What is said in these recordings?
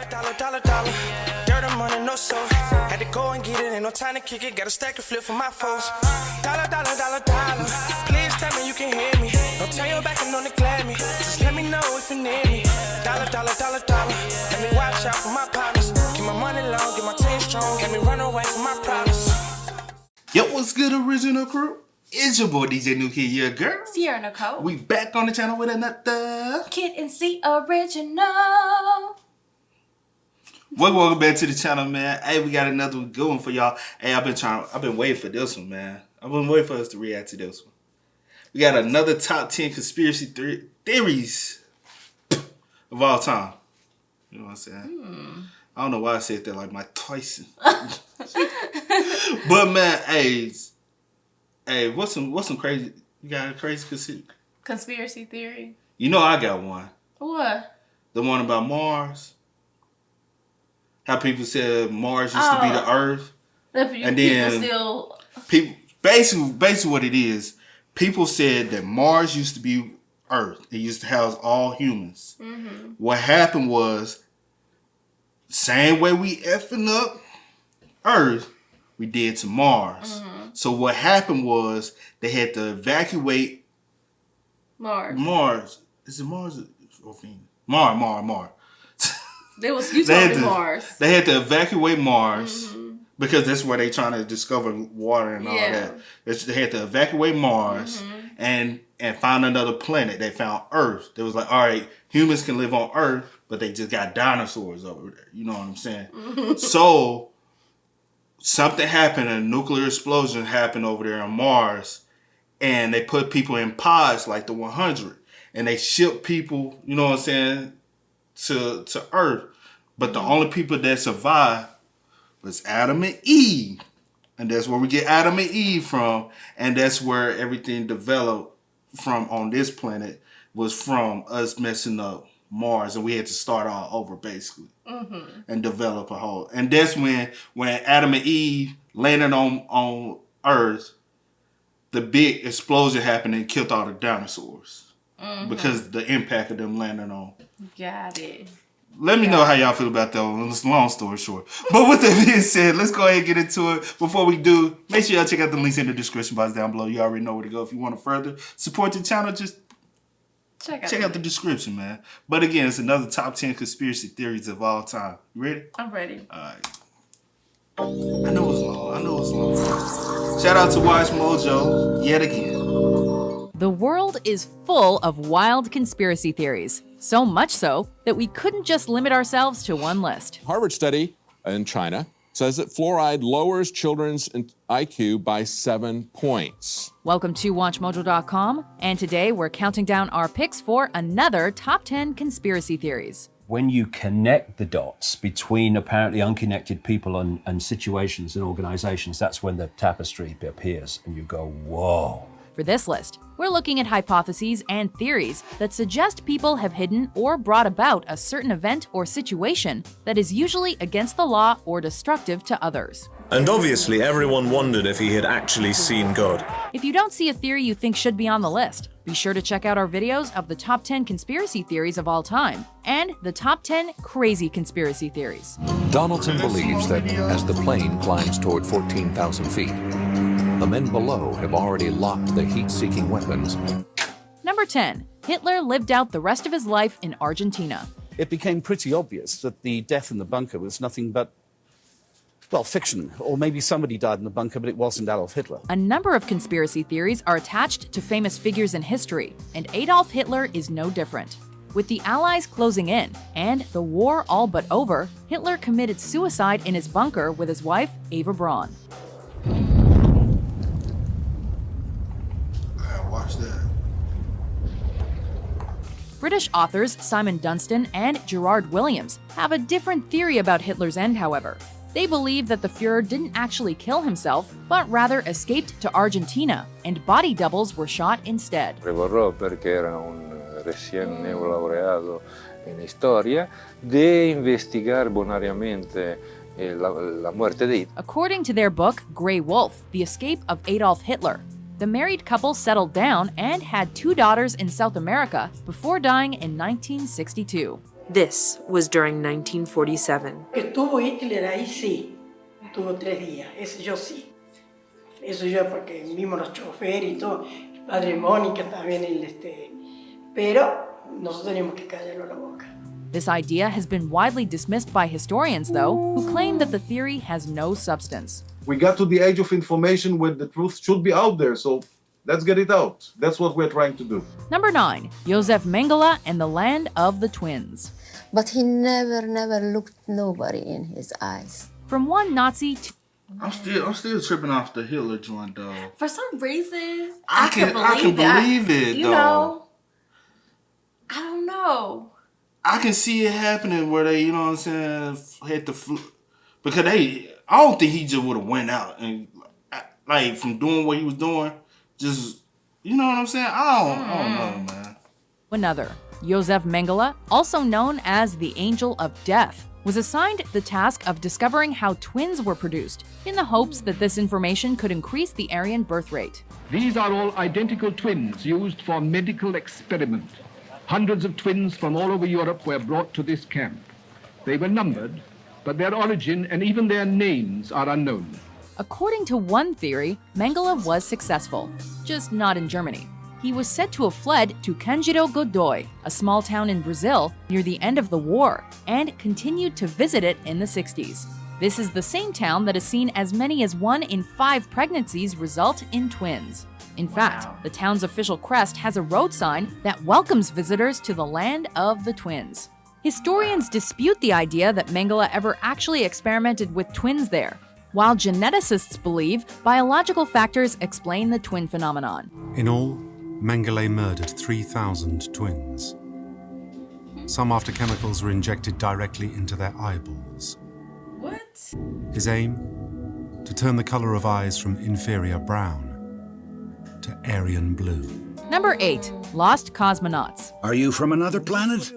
Dollar. Dirt and money, no soul. Had to go and get it, ain't no time to kick it. Got a stack and flip for my foes. Dollar. Please tell me you can hear me. Don't turn your back and don't neglect me. Just let me know if you need me. Dollar. Let me watch out for my partners. Keep my money long, get my team strong. Let me run away from my problems. Yo, what's good, original crew? It's your boy DJ New Kid, your girl Sierra Nicole. We back on the channel with another Kid and C original. Welcome back to the channel, man. Hey, we got another one going for y'all. Hey, I've been waiting for this one, man. I've been waiting for us to react to this one. We got another top 10 conspiracy theories of all time. You know what I'm saying? I don't know why I said that like Mike Tyson. But man, hey, what's some crazy? You got a crazy conspiracy theory? You know I got one. What? The one about Mars. How people said Mars used to be the Earth, and then people basically what it is. People said that Mars used to be Earth. It used to house all humans. Mm-hmm. What happened was, same way we effing up Earth, we did to Mars. Mm-hmm. So what happened was they had to evacuate Mars. Is it Mars or Venus? Mars. You told me Mars. They had to evacuate Mars because that's where they trying to discover water and all that. They had to evacuate Mars and find another planet. They found Earth. They was like, all right, humans can live on Earth, but they just got dinosaurs over there. You know what I'm saying? So something happened, a nuclear explosion happened over there on Mars, and they put people in pods like the 100, and they shipped people, you know what I'm saying, to Earth. But the only people that survived was Adam and Eve. And that's where we get Adam and Eve from. And that's where everything developed from on this planet, was from us messing up Mars. And we had to start all over basically and develop a whole. And that's when Adam and Eve landed on Earth, the big explosion happened and killed all the dinosaurs. Because the impact of them landing on. Got it. Let me know how y'all feel about that one. It's a long story short. But with that being said, let's go ahead and get into it. Before we do, make sure y'all check out the links in the description box down below. You already know where to go if you want to further support the channel. Just check out the description, man. But again, it's another top 10 conspiracy theories of all time. You ready? I'm ready. All right. I know it's long. Shout out to Watch Mojo yet again. The world is full of wild conspiracy theories, so much so that we couldn't just limit ourselves to one list. Harvard study in China says that fluoride lowers children's IQ by 7 points. Welcome to WatchMojo.com, and today we're counting down our picks for another top 10 conspiracy theories. When you connect the dots between apparently unconnected people and situations and organizations, that's when the tapestry appears and you go, whoa. For this list, we're looking at hypotheses and theories that suggest people have hidden or brought about a certain event or situation that is usually against the law or destructive to others. And obviously everyone wondered if he had actually seen God. If you don't see a theory you think should be on the list, be sure to check out our videos of the top 10 conspiracy theories of all time and the top 10 crazy conspiracy theories. Donaldson believes that as the plane climbs toward 14,000 feet, the men below have already locked the heat-seeking weapons. Number 10. Hitler lived out the rest of his life in Argentina. It became pretty obvious that the death in the bunker was nothing but, well, fiction. Or maybe somebody died in the bunker, but it wasn't Adolf Hitler. A number of conspiracy theories are attached to famous figures in history, and Adolf Hitler is no different. With the Allies closing in and the war all but over, Hitler committed suicide in his bunker with his wife, Eva Braun. Watch that. British authors Simon Dunstan and Gerard Williams have a different theory about Hitler's end, however. They believe that the Fuhrer didn't actually kill himself, but rather escaped to Argentina, and body doubles were shot instead. Prevorrò, perché era un recién neolaureado en historia, de investigar bonariamente la muerte de Hitler. According to their book, Grey Wolf, The Escape of Adolf Hitler, the married couple settled down and had 2 daughters in South America before dying in 1962. This was during 1947. Estuvo Hitler ahí, sí. Estuvo 3 días. Eso yo sí. Eso yo porque vimos los choferes y todo. Padre Mónica también, pero nosotros tenemos que callarlo la boca. This idea has been widely dismissed by historians, though, who claim that the theory has no substance. We got to the age of information where the truth should be out there, so let's get it out. That's what we're trying to do. Number 9. Josef Mengele and the Land of the Twins. But he never looked nobody in his eyes. From one Nazi to... I'm still tripping off the Hitler joint, though. For some reason, I can believe it, you though. know, I don't know. I can see it happening where they, you know what I'm saying, hit the because I don't think he just would have went out and like from doing what he was doing, just, you know what I'm saying? I don't know, man. Another, Josef Mengele, also known as the Angel of Death, was assigned the task of discovering how twins were produced in the hopes that this information could increase the Aryan birth rate. These are all identical twins used for medical experiment. Hundreds of twins from all over Europe were brought to this camp. They were numbered, but their origin and even their names are unknown. According to one theory, Mengele was successful, just not in Germany. He was said to have fled to Candido Godoy, a small town in Brazil near the end of the war, and continued to visit it in the 60s. This is the same town that has seen as many as 1 in 5 pregnancies result in twins. In fact, the town's official crest has a road sign that welcomes visitors to the Land of the Twins. Historians dispute the idea that Mengele ever actually experimented with twins there, while geneticists believe biological factors explain the twin phenomenon. In all, Mengele murdered 3,000 twins. Some after chemicals were injected directly into their eyeballs. What? His aim? To turn the color of eyes from inferior brown to Aryan blue. Number 8. Lost Cosmonauts. Are you from another planet?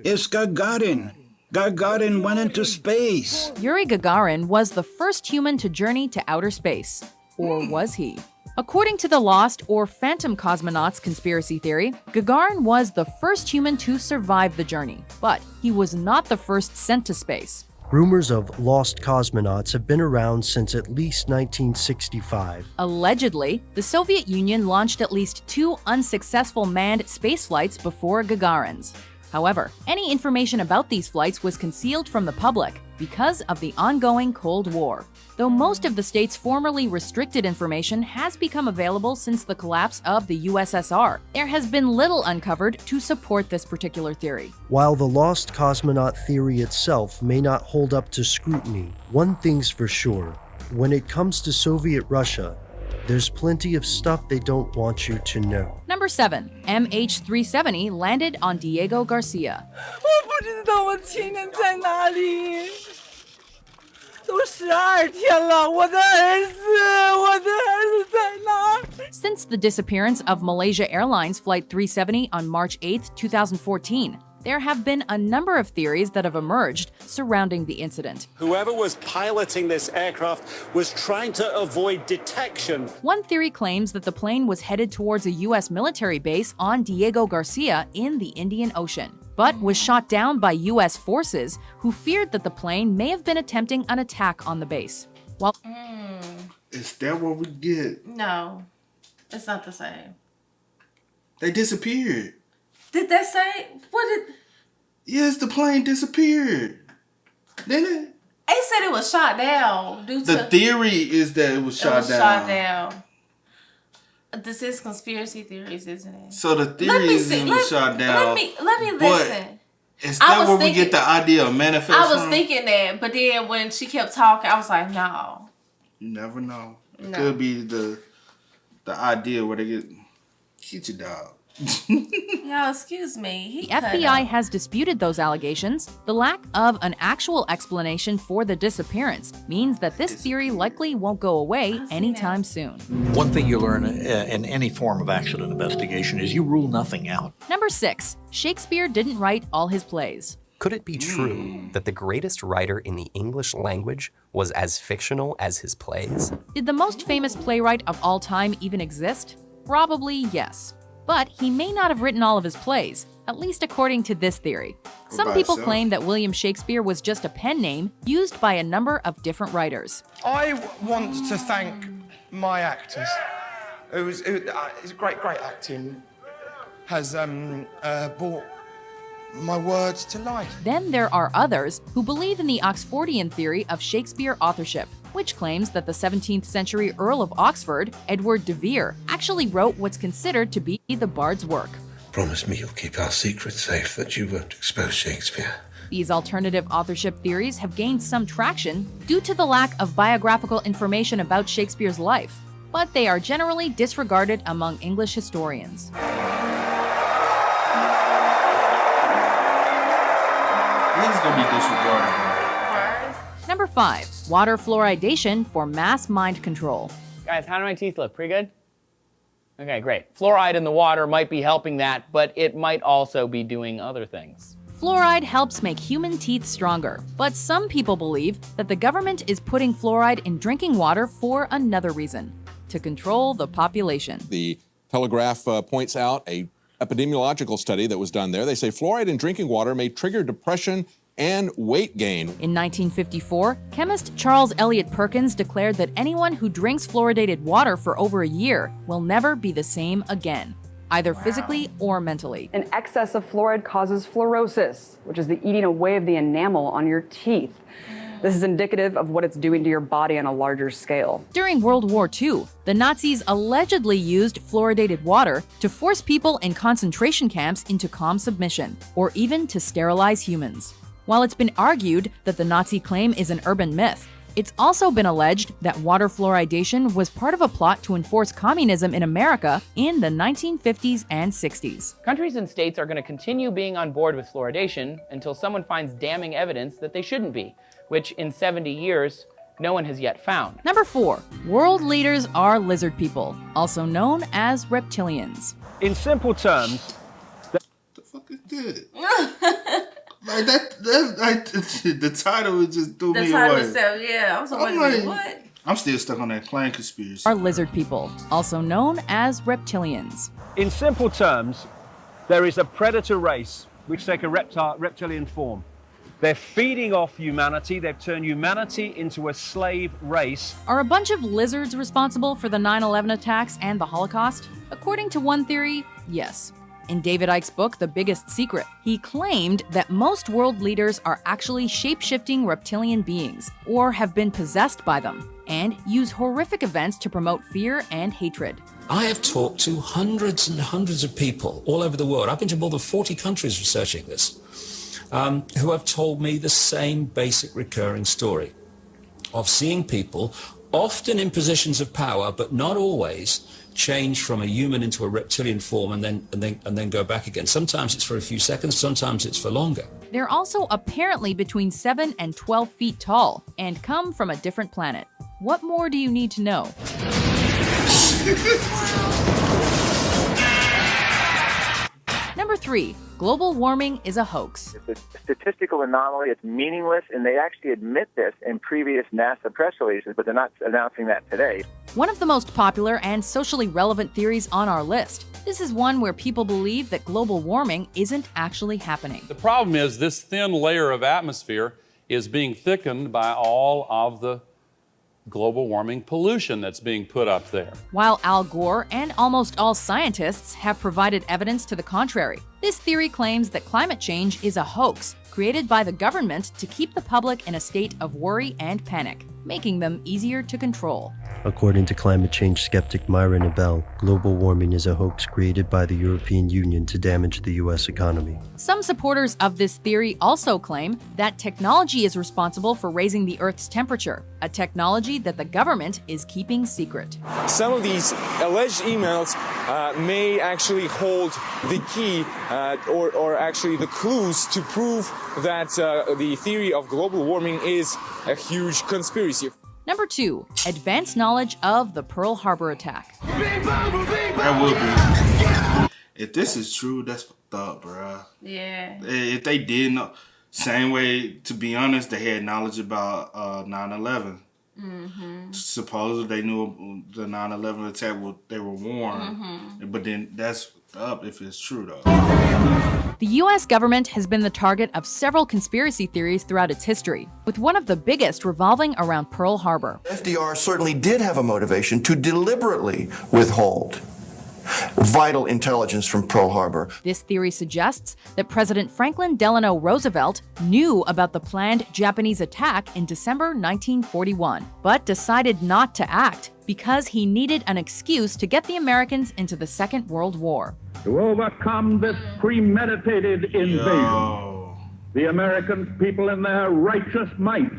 It's Gagarin. Gagarin went into space. Yuri Gagarin was the first human to journey to outer space. Or was he? According to the lost or phantom cosmonauts conspiracy theory, Gagarin was the first human to survive the journey, but he was not the first sent to space. Rumors of lost cosmonauts have been around since at least 1965. Allegedly, the Soviet Union launched at least 2 unsuccessful manned space flights before Gagarin's. However, any information about these flights was concealed from the public because of the ongoing Cold War. Though most of the state's formerly restricted information has become available since the collapse of the USSR, there has been little uncovered to support this particular theory. While the lost cosmonaut theory itself may not hold up to scrutiny, one thing's for sure: when it comes to Soviet Russia, there's plenty of stuff they don't want you to know. Number 7. MH370 landed on Diego Garcia. Since the disappearance of Malaysia Airlines Flight 370 on March 8, 2014, there have been a number of theories that have emerged surrounding the incident. Whoever was piloting this aircraft was trying to avoid detection. One theory claims that the plane was headed towards a U.S. military base on Diego Garcia in the Indian Ocean, but was shot down by U.S. forces who feared that the plane may have been attempting an attack on the base. While Is that what we get? No, it's not the same. They disappeared. Did they say what did? Yes, the plane disappeared. Didn't it? They said it was shot down due to. The theory is that it was shot down. Shot down. This is conspiracy theories, isn't it? So the theory is it was shot down. Let me listen. Is that where we get the idea of manifest? I was thinking that, but then when she kept talking, I was like, no. You never know. It No. could be the idea where they get your dog. Yo, excuse me. the FBI has disputed those allegations, the lack of an actual explanation for the disappearance means that this theory likely won't go away anytime soon. One thing you learn in any form of accident investigation is you rule nothing out. Number 6. Shakespeare didn't write all his plays. Could it be true that the greatest writer in the English language was as fictional as his plays? Did the most famous playwright of all time even exist? Probably yes. but he may not have written all of his plays, at least according to this theory. Some people claim that William Shakespeare was just a pen name used by a number of different writers. I want to thank my actors. It's great acting has brought my words to life. Then there are others who believe in the Oxfordian theory of Shakespeare authorship, which claims that the 17th century Earl of Oxford, Edward de Vere, actually wrote what's considered to be the Bard's work. Promise me you'll keep our secret safe, that you won't expose Shakespeare. These alternative authorship theories have gained some traction due to the lack of biographical information about Shakespeare's life, but they are generally disregarded among English historians. It's gonna be disregarded. Number 5, water fluoridation for mass mind control. Guys, how do my teeth look? Pretty good? Okay, great. Fluoride in the water might be helping that, but it might also be doing other things. Fluoride helps make human teeth stronger, but some people believe that the government is putting fluoride in drinking water for another reason: to control the population. The Telegraph points out a epidemiological study that was done there. They say fluoride in drinking water may trigger depression and weight gain. In 1954, chemist Charles Eliot Perkins declared that anyone who drinks fluoridated water for over a year will never be the same again, either physically or mentally. An excess of fluoride causes fluorosis, which is the eating away of the enamel on your teeth. This is indicative of what it's doing to your body on a larger scale. During World War II, the Nazis allegedly used fluoridated water to force people in concentration camps into calm submission, or even to sterilize humans. While it's been argued that the Nazi claim is an urban myth, it's also been alleged that water fluoridation was part of a plot to enforce communism in America in the 1950s and 60s. Countries and states are going to continue being on board with fluoridation until someone finds damning evidence that they shouldn't be, which in 70 years, no one has yet found. Number 4, world leaders are lizard people, also known as reptilians. In simple terms, the fuck is this? Like the title was just threw me away. The title itself, yeah. I was like, what? I'm still stuck on that plane conspiracy. Are lizard people, also known as reptilians. In simple terms, there is a predator race which take a reptilian form. They're feeding off humanity. They've turned humanity into a slave race. Are a bunch of lizards responsible for the 9/11 attacks and the Holocaust? According to one theory, yes. In David Icke's book, The Biggest Secret, he claimed that most world leaders are actually shape-shifting reptilian beings, or have been possessed by them, and use horrific events to promote fear and hatred. I have talked to hundreds and hundreds of people all over the world. I've been to more than 40 countries researching this, who have told me the same basic recurring story of seeing people, often in positions of power, but not always, change from a human into a reptilian form and then go back again. Sometimes it's for a few seconds, sometimes it's for longer. They're also apparently between 7 and 12 feet tall and come from a different planet. What more do you need to know? Number 3, global warming is a hoax. It's a statistical anomaly. It's meaningless, and they actually admit this in previous NASA press releases, but they're not announcing that today. One of the most popular and socially relevant theories on our list. This is one where people believe that global warming isn't actually happening. The problem is this thin layer of atmosphere is being thickened by all of the global warming pollution that's being put up there. While Al Gore and almost all scientists have provided evidence to the contrary, this theory claims that climate change is a hoax created by the government to keep the public in a state of worry and panic, making them easier to control. According to climate change skeptic Myra Nabel, global warming is a hoax created by the European Union to damage the U.S. economy. Some supporters of this theory also claim that technology is responsible for raising the Earth's temperature, a technology that the government is keeping secret. Some of these alleged emails may actually hold the key or actually the clues to prove that the theory of global warming is a huge conspiracy. Number 2, advanced knowledge of the Pearl Harbor attack. That would be. If this is true, that's fucked up, bruh. Yeah. If they did know, same way, to be honest, they had knowledge about 9/11. Mm-hmm. Supposedly they knew the 9/11 attack, they were warned. Mm-hmm. But then that's up if it's true, though. The US government has been the target of several conspiracy theories throughout its history, with one of the biggest revolving around Pearl Harbor. FDR certainly did have a motivation to deliberately withhold vital intelligence from Pearl Harbor. This theory suggests that President Franklin Delano Roosevelt knew about the planned Japanese attack in December 1941, but decided not to act because he needed an excuse to get the Americans into the Second World War. To overcome this premeditated invasion, the American people in their righteous might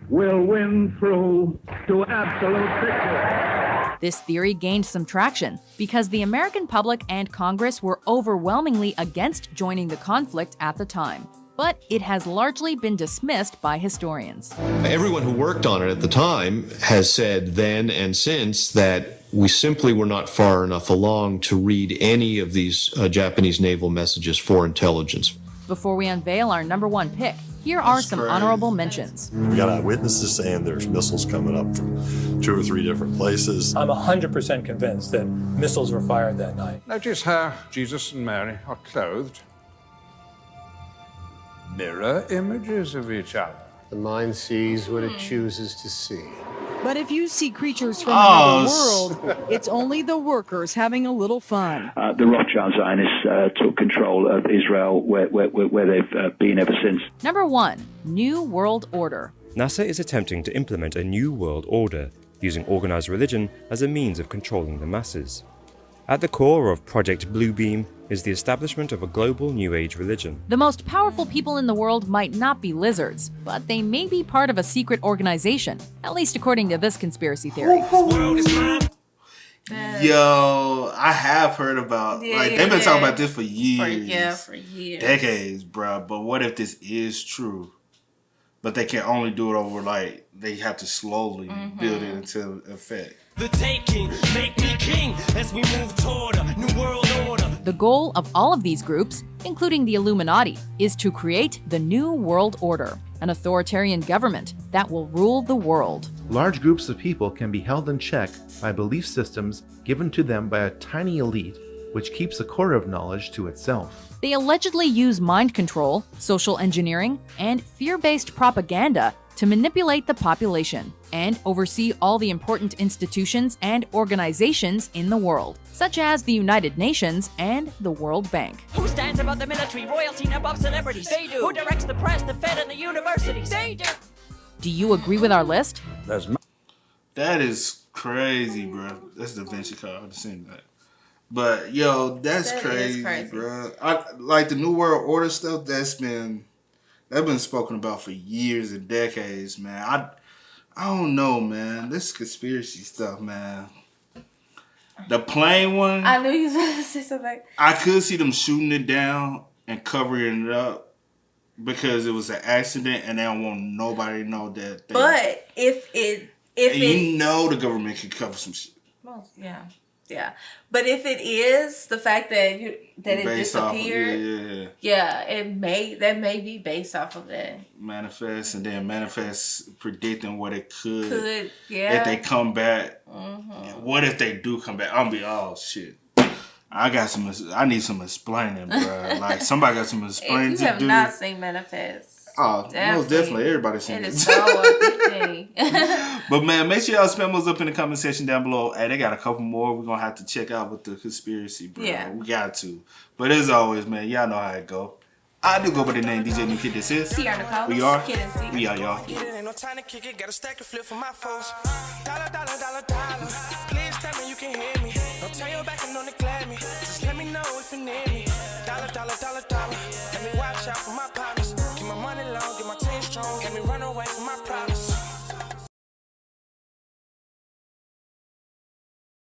will win through to absolute victory. This theory gained some traction because the American public and Congress were overwhelmingly against joining the conflict at the time. But it has largely been dismissed by historians. Everyone who worked on it at the time has said then and since that we simply were not far enough along to read any of these Japanese naval messages for intelligence. Before we unveil our number one pick, here are some honorable mentions. We got eyewitnesses saying there's missiles coming up from 2 or 3 different places. I'm 100% convinced that missiles were fired that night. Notice how Jesus and Mary are clothed. Mirror images of each other. The mind sees what it chooses to see. But if you see creatures from another world, it's only the workers having a little fun. The Rothschild Zionists took control of Israel, where they've been ever since. Number 1. New World Order. NASA is attempting to implement a new world order, using organized religion as a means of controlling the masses. At the core of Project Bluebeam is the establishment of a global New Age religion. The most powerful people in the world might not be lizards, but they may be part of a secret organization, at least according to this conspiracy theory. Yo, I have heard about, they've been talking about this for years. For years. Decades, bro. But what if this is true? But they can only do it over, they have to slowly build it into effect. The taking, make me king as we move toward a new world order. The goal of all of these groups, including the Illuminati, is to create the New World Order, an authoritarian government that will rule the world. Large groups of people can be held in check by belief systems given to them by a tiny elite, which keeps a core of knowledge to itself. They allegedly use mind control, social engineering, and fear-based propaganda to manipulate the population and oversee all the important institutions and organizations in the world, such as the United Nations and the World Bank. Who stands above the military, royalty, and above celebrities? They do. Who directs the press, the Fed, and the universities? They do. Do you agree with our list? That is crazy, bro. That's the Vinci card. I've seen that. But, yo, that's crazy, bro. Like the New World Order stuff, that's been spoken about for years and decades, man. I don't know, man. This conspiracy stuff, man. The plane one. I knew you was going to say something. I could see them shooting it down and covering it up because it was an accident and they don't want nobody to know that. But if you know the government can cover some shit. Well, yeah. But if it is the fact that it disappeared, that may be based off of that. Manifest predicting what it could. If they come back. What if they do come back? I'll be shit. I need some explaining, bro. Like somebody got some explaining to do. If you have not seen Manifest. Oh, most definitely. Everybody's seen it. It is so thing. But man, make sure y'all spam those up in the comment section down below. Hey, they got a couple more we're going to have to check out with the conspiracy, bro. Yeah. We got to. But as always, man, y'all know how it go. I do go by the name DJ New Kid. This is. We are. We are, y'all. Ain't no time to kick it. Got a stack to flip for my folks. Dollar. Please tell me you can hear me. Don't turn your back and don't neglect me. Just let me know if you need me. Dollar. Let me watch out for my partners. Keep my money low, get my team strong. Let me run away from my problems.